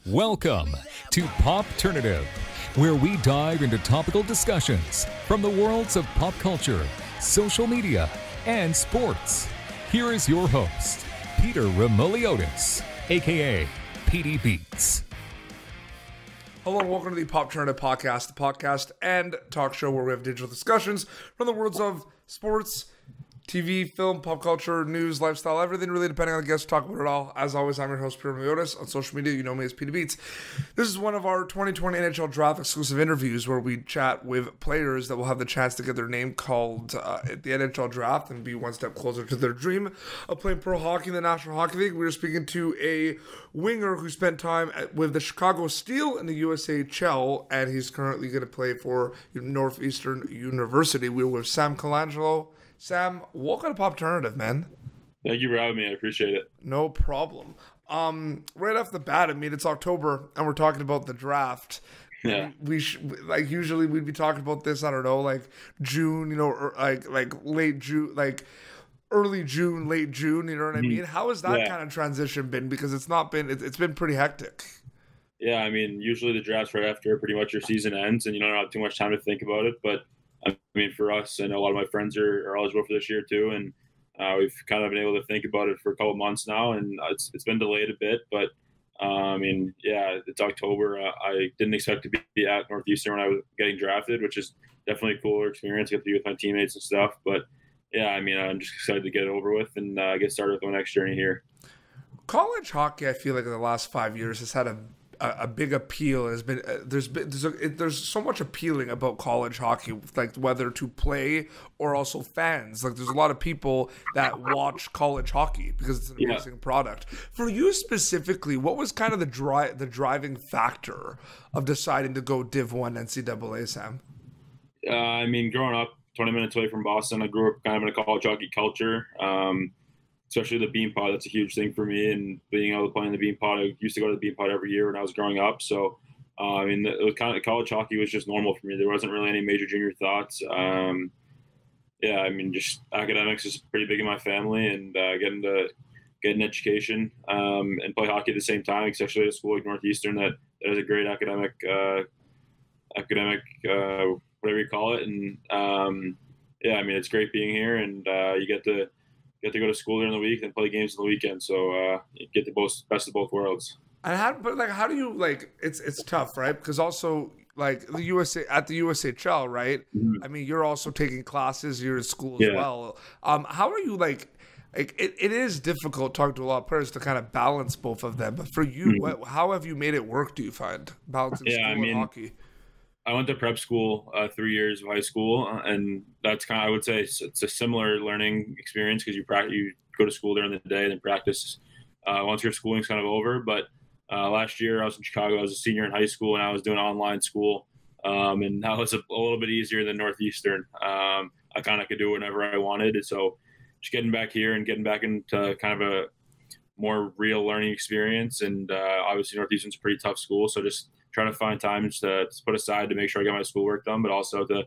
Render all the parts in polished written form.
Welcome to Popternative, where we dive into topical discussions from the worlds of pop culture, social media, and sports. Here is your host, Peter Remoliotis, aka PD Beats. Hello and welcome to the Popternative podcast, the podcast and talk show where we have digital discussions from the worlds of sports, TV, film, pop culture, news, lifestyle, everything really depending on the guest. Talk about it all. As always, I'm your host, Peter Remoliotis. On social media, you know me as PD Beats. This is one of our 2020 NHL Draft exclusive interviews where we chat with players that will have the chance to get their name called at the NHL Draft and be one step closer to their dream of playing pro hockey in the National Hockey League. We were speaking to a winger who spent time with the Chicago Steel in the USHL, and he's currently going to play for Northeastern University. We were with Sam Colangelo. Sam, welcome to Popternative, man. Thank you for having me. I appreciate it. No problem. Right off the bat, I mean, it's October, and we're talking about the draft. Yeah. Usually we'd be talking about this, I don't know, like June, or like late June, like early June, late June, you know what I mean? How has that kind of transition been? Because it's been pretty hectic. Yeah, I mean, usually the draft's right after pretty much your season ends, and you don't have too much time to think about it, but I mean, for us, I know a lot of my friends are eligible for this year too, and we've kind of been able to think about it for a couple months now, and it's been delayed a bit, but I mean, yeah, it's October. I didn't expect to be at Northeastern when I was getting drafted, which is definitely a cooler experience. Get to be with my teammates and stuff, but yeah, I mean, I'm just excited to get it over with and get started with my next journey here. College hockey, I feel like in the last 5 years has had a big appeal. Has been there's so much appealing about college hockey, like whether to play or also fans. Like there's a lot of people that watch college hockey because it's an amazing product. For you specifically, what was kind of the driving factor of deciding to go Div 1 NCAA, Sam? I mean, growing up 20 minutes away from Boston, I grew up kind of in a college hockey culture. Especially the bean pod, that's a huge thing for me. And being able to play in the bean pod, I used to go to the bean pod every year when I was growing up. So, I mean, it was kind of college hockey was just normal for me. There wasn't really any major junior thoughts. Yeah, I mean, just academics is pretty big in my family, and get an education and play hockey at the same time, especially at a school like Northeastern that has a great academic whatever you call it. And yeah, I mean, it's great being here, and you get to go to school during the week and play games on the weekend. So you get the best of both worlds. And how do you it's tough, right? Because also like the USHL, right? Mm-hmm. I mean, you're also taking classes, you're in school as well. How are you it is difficult talking to a lot of players to kind of balance both of them. But for you, how have you made it work, do you find, balancing school and hockey? I went to prep school 3 years of high school, and that's I would say it's a similar learning experience because you go to school during the day and then practice once your schooling's kind of over. But last year I was in Chicago. I was a senior in high school, and I was doing online school, and that was a little bit easier than Northeastern. I kind of could do whenever I wanted, and so just getting back here and getting back into kind of a more real learning experience. And obviously Northeastern's a pretty tough school, so just trying to find times to put aside to make sure I get my schoolwork done, but also to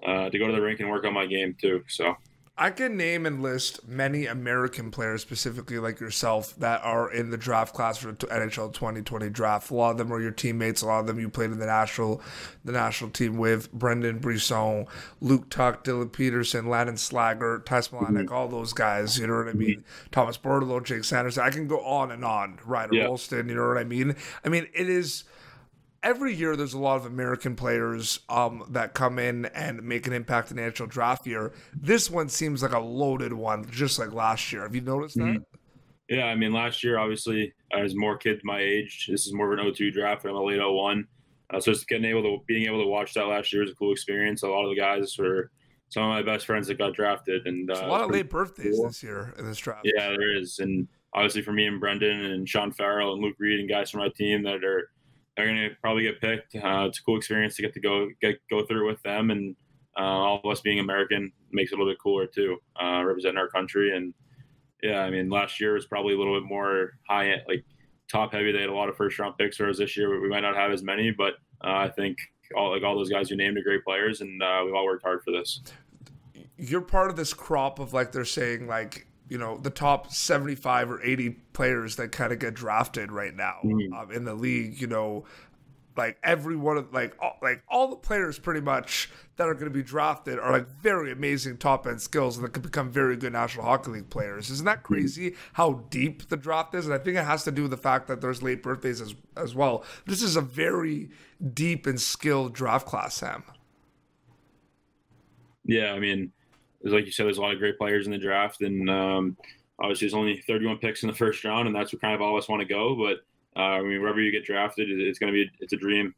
go to the rink and work on my game too. So I can name and list many American players, specifically like yourself, that are in the draft class for the NHL 2020 draft. A lot of them are your teammates. A lot of them you played in the national team with. Brendan Brisson, Luke Tuck, Dylan Peterson, Landon Slager, Tyson Malanek, all those guys. You know what I mean? Thomas Bordelot, Jake Sanders. I can go on and on. Ryder Rolston. You know what I mean? I mean, it is. Every year there's a lot of American players that come in and make an impact in the NHL draft year. This one seems like a loaded one, just like last year. Have you noticed that? Yeah, I mean, last year, obviously, as more kids my age, this is more of an 0-2 draft. I'm a late 0-1. So just being able to watch that last year was a cool experience. A lot of the guys were some of my best friends that got drafted. And there's a lot of late birthdays this year in this draft. Yeah, there is. And obviously for me and Brendan and Sean Farrell and Luke Reed and guys from my team that are going to probably get picked. It's a cool experience to get to go through with them, and all of us being American makes it a little bit cooler too, representing our country. And yeah, I mean, last year was probably a little bit more high, like top heavy. They had a lot of first round picks, whereas this year we might not have as many. But I think all those guys you named are great players, and we've all worked hard for this. You're part of this crop of, like they're saying, like the top 75 or 80 players that kind of get drafted right now in the league, like every one of all the players pretty much that are going to be drafted are like very amazing top end skills and that could become very good National Hockey League players. Isn't that crazy how deep the draft is? And I think it has to do with the fact that there's late birthdays as well. This is a very deep and skilled draft class, Sam. Yeah, I mean, like you said, there's a lot of great players in the draft, and obviously there's only 31 picks in the first round, and that's where kind of all of us want to go. But I mean, wherever you get drafted, it's a dream.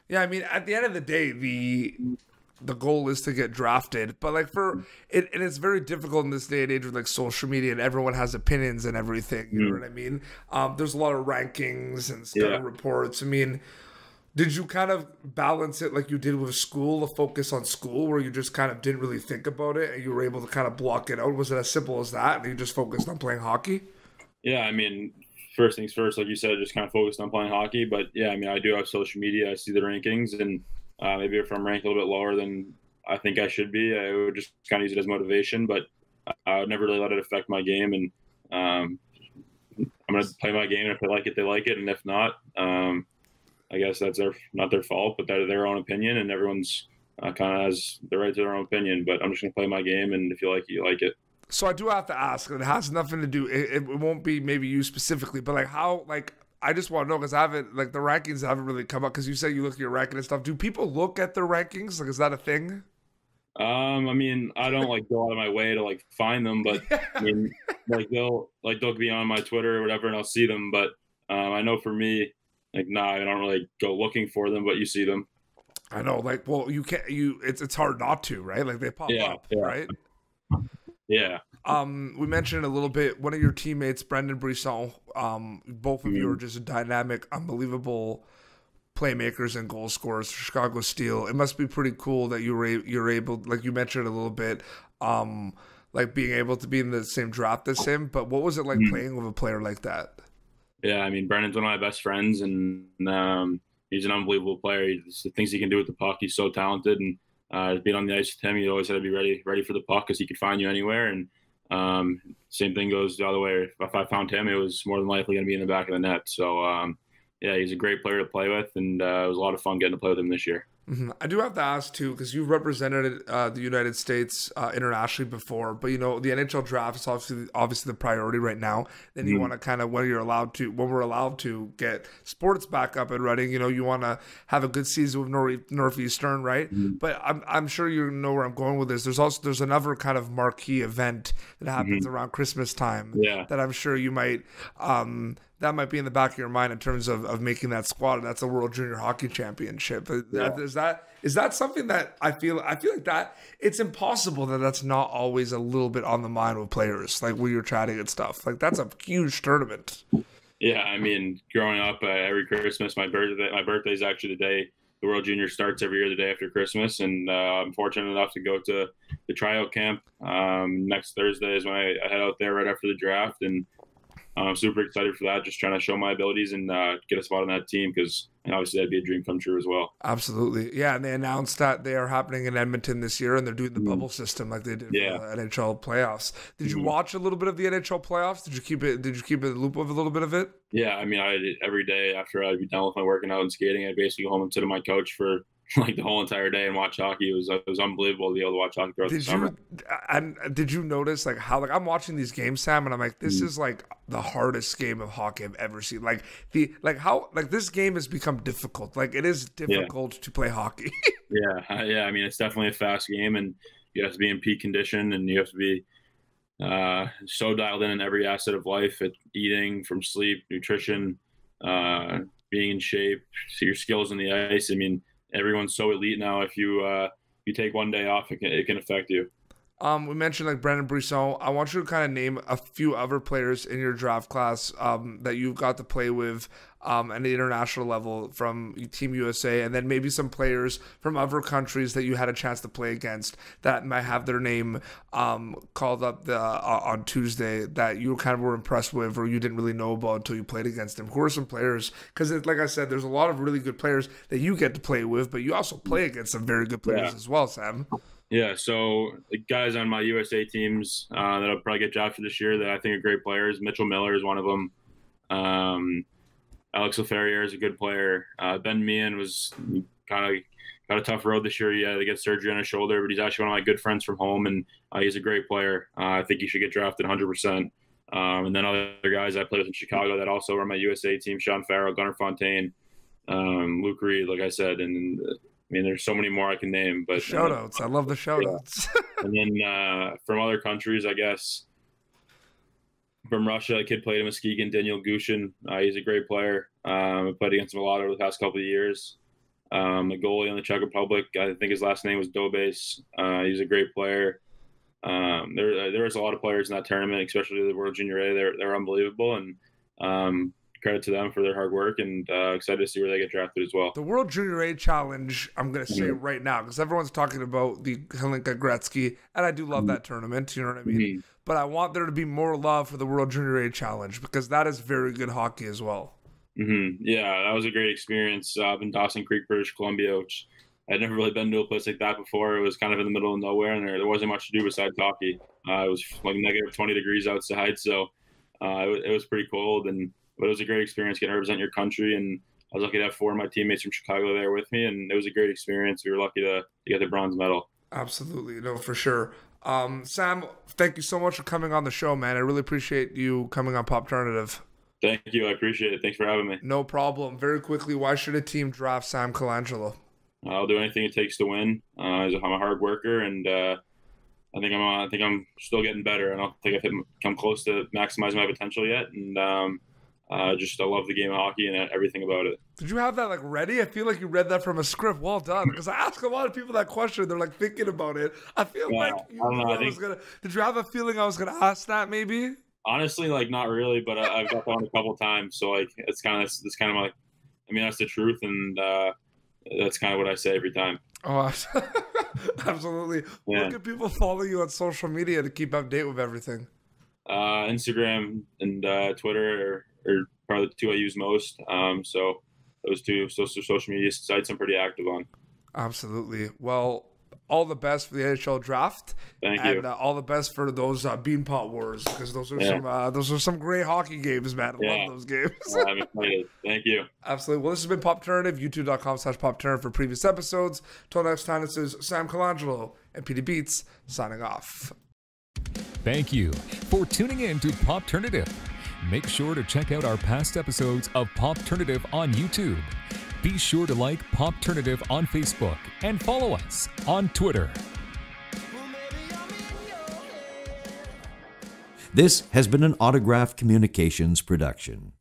Yeah, I mean, at the end of the day, the goal is to get drafted, but like and it's very difficult in this day and age with like social media and everyone has opinions and everything. You know what I mean? There's a lot of rankings and scouting reports. I mean, did you kind of balance it like you did with school, the focus on school, where you just kind of didn't really think about it and you were able to kind of block it out? Was it as simple as that, and you just focused on playing hockey? Yeah, I mean, first things first, like you said, just kind of focused on playing hockey. But yeah, I mean, I do have social media. I see the rankings, and maybe if I'm ranked a little bit lower than I think I should be, I would just kind of use it as motivation. But I would never really let it affect my game. And I'm going to play my game. And if they like it, they like it. And if not, I guess that's not their fault, but they're their own opinion. And everyone's kind of has the right to their own opinion. But I'm just going to play my game. And if you like it, you like it. So I do have to ask, and it has nothing to do, it won't be maybe you specifically, but like how, like, I just want to know, because I haven't, like, the rankings haven't really come up, because you say you look at your ranking and stuff. Do people look at their rankings? Like, is that a thing? I mean, I don't like go out of my way to like find them, but I mean, they'll be on my Twitter or whatever, and I'll see them. But I know for me, like, I don't really go looking for them, but you see them. I know, like, well, it's hard not to, right? Like, they pop up, right? Yeah. We mentioned a little bit, one of your teammates, Brendan Brisson, both of you are just dynamic, unbelievable playmakers and goal scorers for Chicago Steel. It must be pretty cool that you're able, like you mentioned a little bit, like being able to be in the same draft as him. But what was it like playing with a player like that? Yeah, I mean, Brendan's one of my best friends, and he's an unbelievable player. The things he can do with the puck, he's so talented, and being on the ice with him, you always had to be ready for the puck because he could find you anywhere. And same thing goes the other way. If I found him, it was more than likely going to be in the back of the net. So yeah, he's a great player to play with, and it was a lot of fun getting to play with him this year. I do have to ask too, because you've represented the United States internationally before, but the NHL draft is obviously the priority right now. Then you want to kind of, when we're allowed to get sports back up and running, you want to have a good season with Northeastern, right? But I'm sure you know where I'm going with this. There's another kind of marquee event that happens around Christmas time that I'm sure you might that might be in the back of your mind in terms of making that squad, and that's a World Junior Hockey Championship. Is that something that I feel like that it's impossible that's not always a little bit on the mind with players, like when you're chatting and stuff. Like, that's a huge tournament. Yeah, I mean, growing up, every Christmas, my birthday is actually the day the World Junior starts every year, the day after Christmas, and I'm fortunate enough to go to the tryout camp. Next Thursday is when I head out there right after the draft, and I'm super excited for that, just trying to show my abilities and get a spot on that team, because obviously that'd be a dream come true as well. Absolutely. Yeah, and they announced that they are happening in Edmonton this year, and they're doing the bubble system like they did for the NHL playoffs. Did you watch a little bit of the NHL playoffs? Did you keep it in the loop of a little bit of it? Yeah, I mean, I did every day after I'd be done with my working out and skating. I'd basically go home and sit on my couch for like the whole entire day and watch hockey. It was unbelievable to be able to watch hockey throughout the summer. Did you notice like how, like, I'm watching these games, Sam, and I'm like, this is like the hardest game of hockey I've ever seen. Like how this game has become difficult. Like, it is difficult to play hockey. Yeah. I mean, it's definitely a fast game, and you have to be in peak condition, and you have to be so dialed in every asset of life, at eating, from sleep, nutrition, being in shape, so your skills on the ice. I mean, everyone's so elite now. If you take one day off, it can affect you. We mentioned like Brendan Brisson. I want you to kind of name a few other players in your draft class that you got to play with at the international level from Team USA, and then maybe some players from other countries that you had a chance to play against that might have their name called up on Tuesday that you kind of were impressed with or you didn't really know about until you played against them? Who are some players? Because like I said, there's a lot of really good players that you get to play with, but you also play against some very good players as well, Sam. Yeah, so the guys on my USA teams that'll probably get drafted this year that I think are great players. Mitchell Miller is one of them. Alex Laferriere is a good player. Ben Meehan was kind of got a tough road this year. He had to get surgery on his shoulder, but he's actually one of my good friends from home, and he's a great player. I think he should get drafted 100%. And then other guys I played with in Chicago that also were on my USA team: Sean Farrell, Gunnar Fontaine, Luke Reed, like I said, and I mean, there's so many more I can name, but shout-outs. I love the shout-outs. Yeah. And then from other countries, I guess from Russia, a kid played in Muskegon, Daniel Gushin. He's a great player. I played against him a lot over the past couple of years. A goalie in the Czech Republic, I think his last name was Dobes. He's a great player. There was a lot of players in that tournament, especially the World Junior A. They're unbelievable, and credit to them for their hard work, and excited to see where they get drafted as well. The World Junior A Challenge, I'm going to say right now, because everyone's talking about the Hlinka Gretzky, and I do love that tournament, you know what I mean? But I want there to be more love for the World Junior A Challenge, because that is very good hockey as well. Yeah, that was a great experience up in Dawson Creek, British Columbia, which I'd never really been to a place like that before. It was kind of in the middle of nowhere, and there wasn't much to do besides hockey. It was like negative 20 degrees outside, so it was pretty cold, but it was a great experience getting to represent your country, and I was lucky to have 4 of my teammates from Chicago there with me, and it was a great experience. We were lucky to get the bronze medal. Absolutely. No, for sure. Sam, thank you so much for coming on the show, man. I really appreciate you coming on Popternative. Thank you. I appreciate it. Thanks for having me. No problem. Very quickly, why should a team draft Sam Colangelo? I'll do anything it takes to win. I'm a hard worker, and I think I'm still getting better. I don't think I've come close to maximizing my potential yet, and I love the game of hockey and everything about it. Did you have that ready? I feel like you read that from a script. Well done. Because I ask a lot of people that question. They're thinking about it. I feel like you did you have a feeling I was gonna ask that maybe? Honestly, not really, but I've got that one a couple times. So it's kind of my, I mean, that's the truth, and that's kind of what I say every time. Oh, absolutely. Yeah. Where can people follow you on social media to keep up date with everything? Instagram and Twitter are probably the 2 I use most. So those 2 social media sites I'm pretty active on. Absolutely. Well, all the best for the NHL draft. Thank you. And all the best for those Beanpot Wars, because those are some great hockey games, man. I love those games. I'm excited. Thank you. Absolutely. Well, this has been Popternative, youtube.com/Popternative for previous episodes. Till next time, this is Sam Colangelo and PD Beats signing off. Thank you for tuning in to Popternative. Make sure to check out our past episodes of Popternative on YouTube. Be sure to like Popternative on Facebook and follow us on Twitter. This has been an Autograph Communications production.